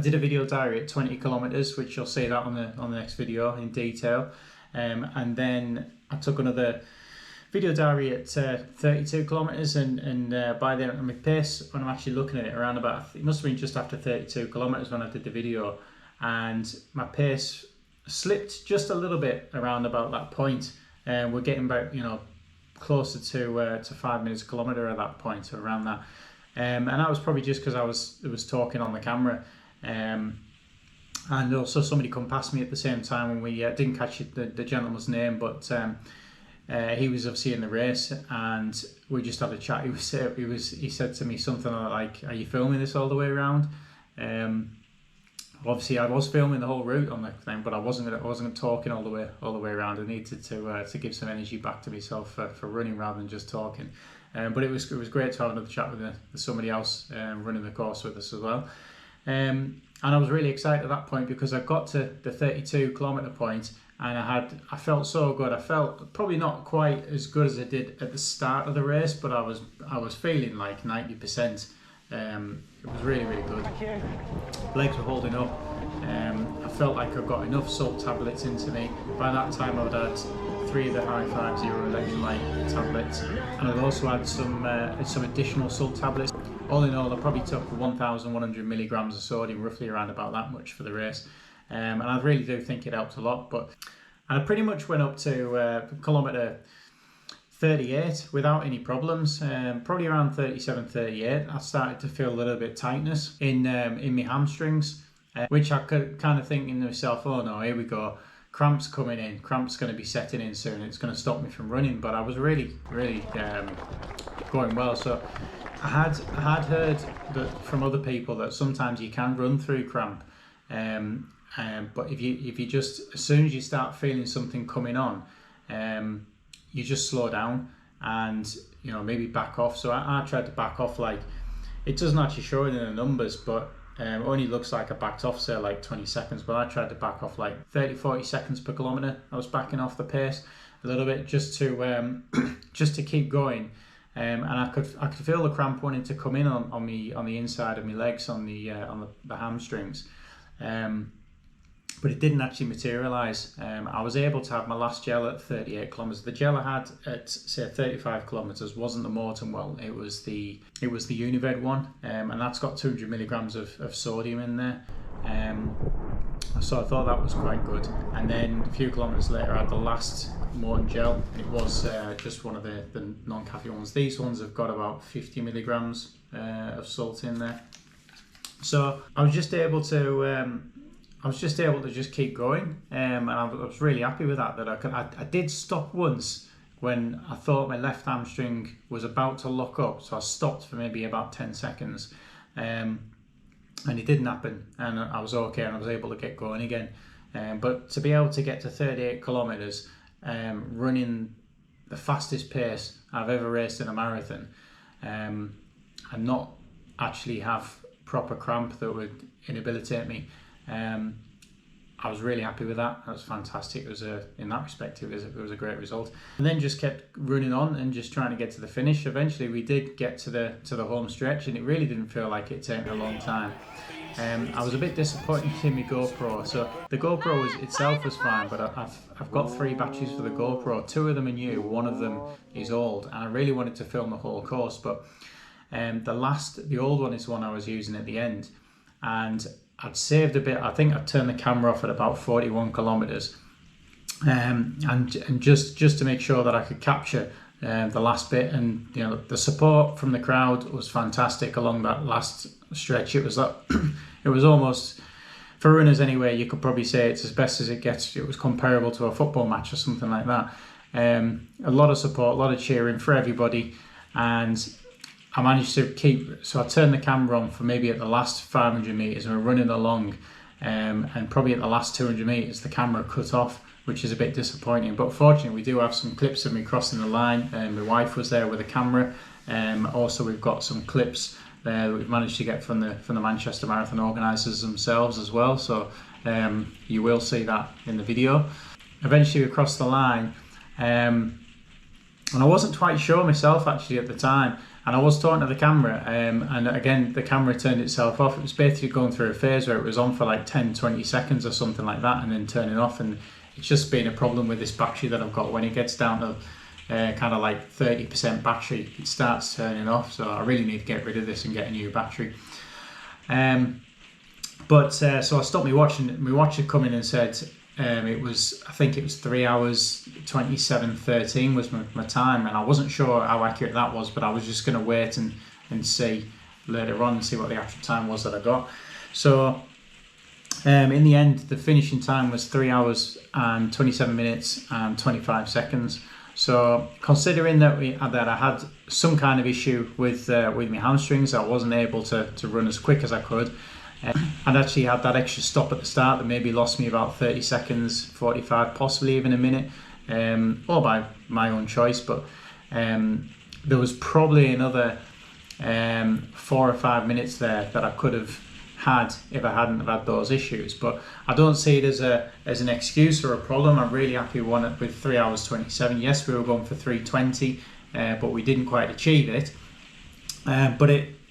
did a video diary at 20 kilometers, which you'll see that on the next video in detail. And then I took another video diary at 32 kilometers, and by then my pace, when I'm actually looking at it, around about, it must have been just after 32 kilometers when I did the video, and my pace slipped just a little bit around about that point. And we're getting about, closer to 5 minutes a kilometer at that point, so around that. And that was probably just because I was talking on the camera, and also somebody come past me at the same time when we didn't catch the gentleman's name, but he was obviously in the race, and we just had a chat. He said to me something like, "Are you filming this all the way around?" Obviously, I was filming the whole route on the thing, but I wasn't talking all the way around. I needed to give some energy back to myself for running rather than just talking. But it was great to have another chat with somebody else running the course with us as well. And I was really excited at that point because I got to the 32 kilometer point, and I felt so good. I felt probably not quite as good as I did at the start of the race, but I was feeling like 90%. It was really, really good. Legs were holding up. I felt like I got enough salt tablets into me. By that time, I'd had 3 of the High 50 electrolyte tablets, and I'd also had some additional salt tablets. All in all, I probably took 1,100 milligrams of sodium, roughly around about that much for the race. And I really do think it helped a lot. But I pretty much went up to kilometre 38 without any problems. Probably around 37, 38, I started to feel a little bit tightness in my hamstrings, which I could kind of thinking to myself, oh no, here we go, cramps coming in, cramps going to be setting in soon, it's going to stop me from running. But I was really going well. So I had heard that from other people that sometimes you can run through cramp, but if you just, as soon as you start feeling something coming on, you just slow down and maybe back off. So I tried to back off, like, it doesn't actually show it in the numbers, but only looks like I backed off, say, like 20 seconds, but I tried to back off like 30-40 seconds per kilometer. I was backing off the pace a little bit just to just to keep going, and I could feel the cramp wanting to come in on the inside of my legs, on the hamstrings, but it didn't actually materialize. I was able to have my last gel at 38 kilometers. The gel I had at, say, 35 kilometers wasn't the Maurten Well, it was the Unived one, and that's got 200 milligrams of sodium in there. So I thought that was quite good. And then a few kilometers later, I had the last Maurten gel. It was just one of the non-caffeine ones. These ones have got about 50 milligrams of salt in there. So I was just able to just keep going, and I was really happy with that. I did stop once when I thought my left hamstring was about to lock up, so I stopped for maybe about 10 seconds, and it didn't happen, and I was okay, and I was able to get going again. But to be able to get to 38 kilometers, running the fastest pace I've ever raced in a marathon, and not actually have proper cramp that would inhabilitate me, I was really happy with that. That was fantastic. It was in that respect, it was a great result. And then just kept running on and just trying to get to the finish. Eventually, we did get to the home stretch, and it really didn't feel like it taken a long time. I was a bit disappointed in my GoPro. So the GoPro itself was fine, but I've got 3 batteries for the GoPro. 2 of them are new, 1 of them is old, and I really wanted to film the whole course. But the old one is the one I was using at the end, and I'd saved a bit. I think I'd turned the camera off at about 41 kilometers, and just to make sure that I could capture the last bit. And the support from the crowd was fantastic along that last stretch. It was almost, for runners anyway, you could probably say it's as best as it gets. It was comparable to a football match or something like that. A lot of support, a lot of cheering for everybody, and I managed to so I turned the camera on for maybe at the last 500 meters, and we're running along, and probably at the last 200 meters the camera cut off, which is a bit disappointing. But fortunately, we do have some clips of me crossing the line, and my wife was there with a camera. Also, we've got some clips there that we've managed to get from the Manchester Marathon organisers themselves as well. So you will see that in the video. Eventually, we crossed the line. And I wasn't quite sure myself actually at the time. And I was talking to the camera, and again, the camera turned itself off. It was basically going through a phase where it was on for like 10-20 seconds or something like that, and then turning off. And it's just been a problem with this battery that I've got. When it gets down to kind of like 30% battery, it starts turning off. So I really need to get rid of this and get a new battery. So I stopped my watch, and my watch had come in and said I think it was 3 hours 27:13 was my time, and I wasn't sure how accurate that was, but I was just going to wait and see later on and see what the actual time was that I got. So in the end, the finishing time was 3 hours and 27 minutes and 25 seconds. So considering that I had some kind of issue with my hamstrings, I wasn't able to run as quick as I could. I'd actually had that extra stop at the start that maybe lost me about 30 seconds, 45, possibly even a minute, or by my own choice. But there was probably another 4 or 5 minutes there that I could have had if I hadn't have had those issues. But I don't see it as an excuse or a problem. I'm really happy with 3 hours 27. Yes, we were going for 3:20, but we didn't quite achieve it.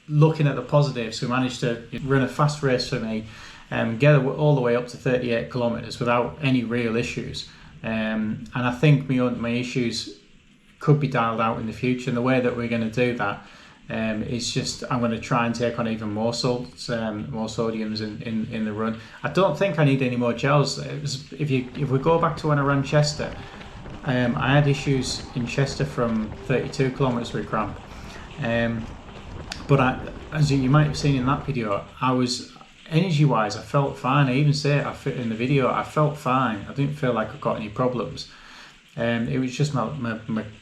Looking at the positives, we managed to run a fast race for me, get all the way up to 38 kilometers without any real issues. And I think my issues could be dialed out in the future. And the way that we're going to do that is just, I'm going to try and take on even more salts, more sodiums in the run. I don't think I need any more gels. If we go back to when I ran Chester, I had issues in Chester from 32 kilometers with cramp. But as you might have seen in that video, I was energy-wise, I felt fine. I even say it in the video, I felt fine. I didn't feel like I got any problems. It was just my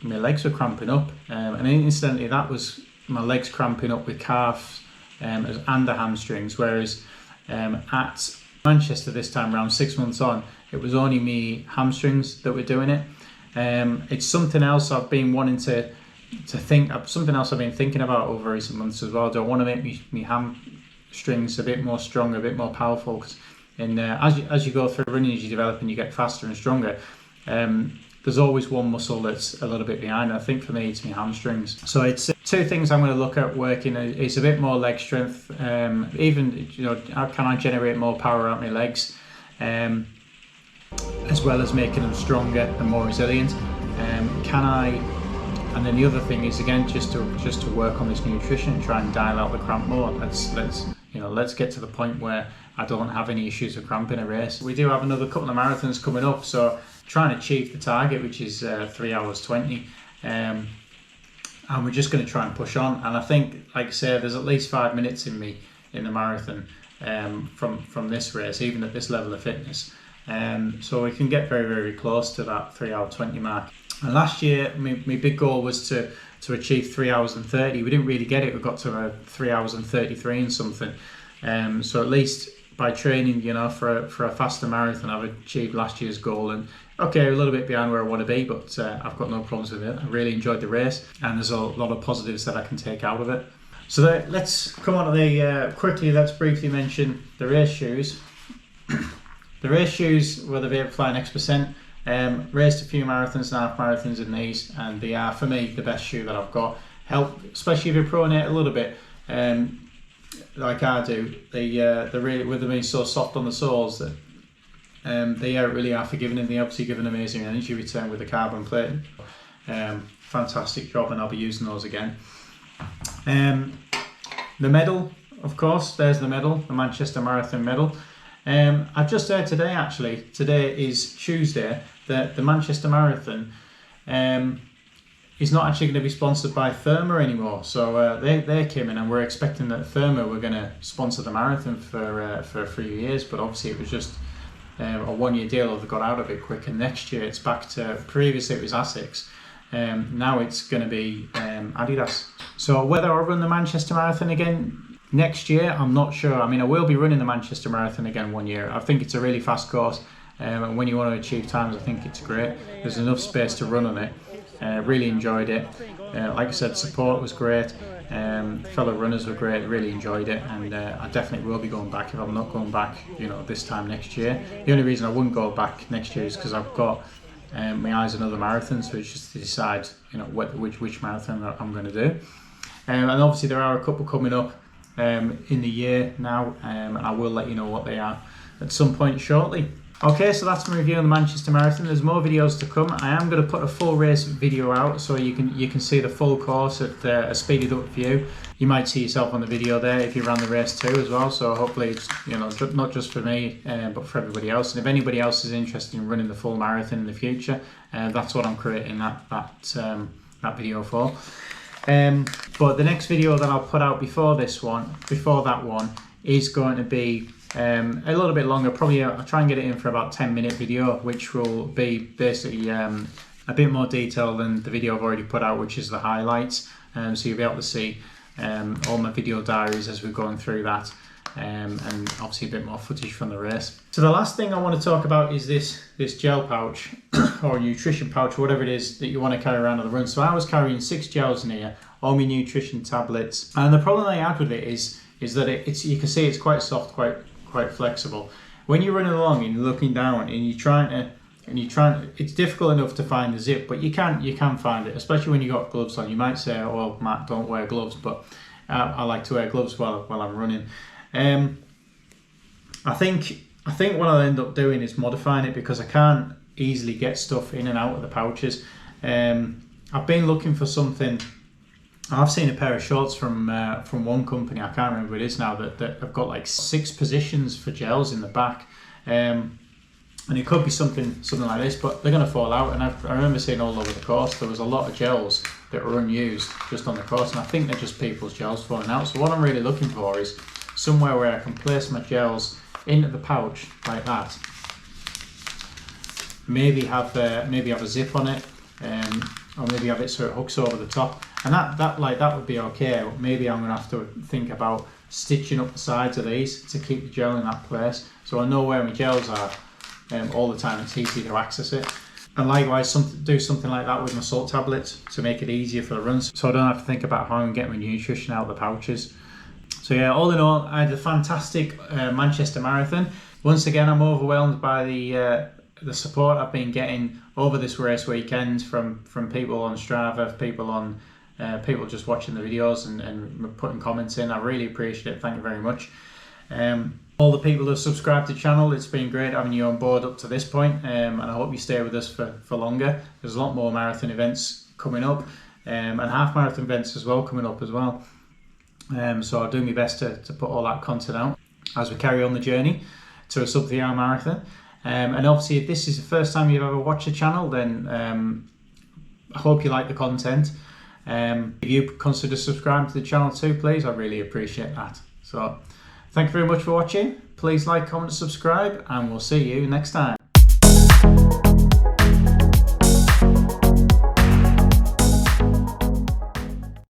legs were cramping up, and instantly that was my legs cramping up with calves and the hamstrings. Whereas at Manchester this time around, 6 months on, it was only me hamstrings that were doing it. It's something else I've been wanting to think, something else I've been thinking about over recent months as well. Do I want to make me hamstrings a bit more strong, a bit more powerful? Because as you go through running, as you develop and you get faster and stronger, there's always one muscle that's a little bit behind. I think for me, it's my hamstrings. So it's two things I'm going to look at working. Is a bit more leg strength. Even how can I generate more power out my legs, as well as making them stronger and more resilient. And then the other thing is, again, just to work on this nutrition and try and dial out the cramp more. Let's get to the point where I don't have any issues with cramp in a race. We do have another couple of marathons coming up, so try and achieve the target, which is 3 hours 20. And we're just going to try and push on. And I think, like I say, there's at least 5 minutes in me in the marathon from this race, even at this level of fitness. So we can get very, very close to that 3 hour 20 mark. And last year, my big goal was to achieve 3 hours and 30. We didn't really get it. We got to 3 hours and 33 and something. So at least by training, for a faster marathon, I've achieved last year's goal. And okay, a little bit behind where I want to be, but I've got no problems with it. I really enjoyed the race, and there's a lot of positives that I can take out of it. So let's come on to quickly. Let's briefly mention the race shoes. The race shoes were the Vaporfly Next%. Raced a few marathons and half marathons in these, and they are, for me, the best shoe that I've got. Help, especially if you pronate a little bit, like I do. They're really, with them being so soft on the soles, that they really are forgiving, and they obviously give an amazing energy return with the carbon plating. Fantastic job, and I'll be using those again. The medal, of course, there's the medal, the Manchester Marathon medal. I've just heard today, actually, today is Tuesday, that the Manchester Marathon is not actually going to be sponsored by Therma anymore. So they came in, and we're expecting that Therma were going to sponsor the marathon for a few years, but obviously it was just a 1 year deal. They got out of it quick, and next year it's back to, previously it was ASICS. Now it's going to be Adidas. So whether I run the Manchester Marathon again next year, I'm not sure. I mean, I will be running the Manchester Marathon again 1 year. I think it's a really fast course, and when you want to achieve times, I think it's great. There's enough space to run on it. Really enjoyed it. Like I said, support was great. Fellow runners were great. Really enjoyed it, and I definitely will be going back if I'm not going back, this time next year. The only reason I wouldn't go back next year is because I've got my eyes on other marathons, so it's just to decide, you know, which marathon I'm going to do. And obviously there are a couple coming up in the year now, and I will let you know what they are at some point shortly. Okay, so that's my review on the Manchester Marathon. There's more videos to come. I am going to put a full race video out so you can see the full course at a speeded up view. You might see yourself on the video there if you ran the race too as well. So hopefully it's, you know, not just for me, but for everybody else. And if anybody else is interested in running the full marathon in the future, that's what I'm creating that video for. But the next video that I'll put out before that one, is going to be a little bit longer. Probably I'll try and get it in for about 10-minute video, which will be basically a bit more detail than the video I've already put out, which is the highlights. So you'll be able to see all my video diaries as we're going through that, and obviously a bit more footage from the race. So the last thing I want to talk about is this gel pouch or nutrition pouch, whatever it is that you want to carry around on the run. So I was carrying 6 gels in here, all my nutrition tablets, and the problem I had with it is that it's you can see it's quite soft, quite flexible. When you're running along and you're looking down and you're trying to, it's difficult enough to find the zip, but you can find it, especially when you got gloves on. You might say, oh, well, Matt, don't wear gloves, but I like to wear gloves while I'm running. I think what I'll end up doing is modifying it, because I can't easily get stuff in and out of the pouches. I've been looking for something. I've seen a pair of shorts from one company, I can't remember who it is now, that have got like 6 positions for gels in the back, and it could be something like this, but they're going to fall out. And I remember seeing all over the course there was a lot of gels that were unused just on the course, and I think they're just people's gels falling out. So what I'm really looking for is somewhere where I can place my gels into the pouch like that. Maybe have a zip on it, or maybe have it so it hooks over the top, and that would be okay. But maybe I'm gonna have to think about stitching up the sides of these to keep the gel in that place, so I know where my gels are all the time. It's easy to access it. And likewise, do something like that with my salt tablets to make it easier for the runs, so I don't have to think about how I'm getting my nutrition out of the pouches. So yeah, all in all, I had a fantastic Manchester Marathon. Once again, I'm overwhelmed by the support I've been getting over this race weekend from people on Strava, people just watching the videos and putting comments in. I really appreciate it. Thank you very much. All the people that subscribe to the channel, it's been great having you on board up to this point, and I hope you stay with us for longer. There's a lot more marathon events coming up, and half marathon events as well coming up as well. So I'll do my best to put all that content out as we carry on the journey to a sub-3 hour marathon. And obviously, if this is the first time you've ever watched the channel, then I hope you like the content. If you consider subscribing to the channel too, please, I really appreciate that. So thank you very much for watching. Please like, comment, subscribe, and we'll see you next time.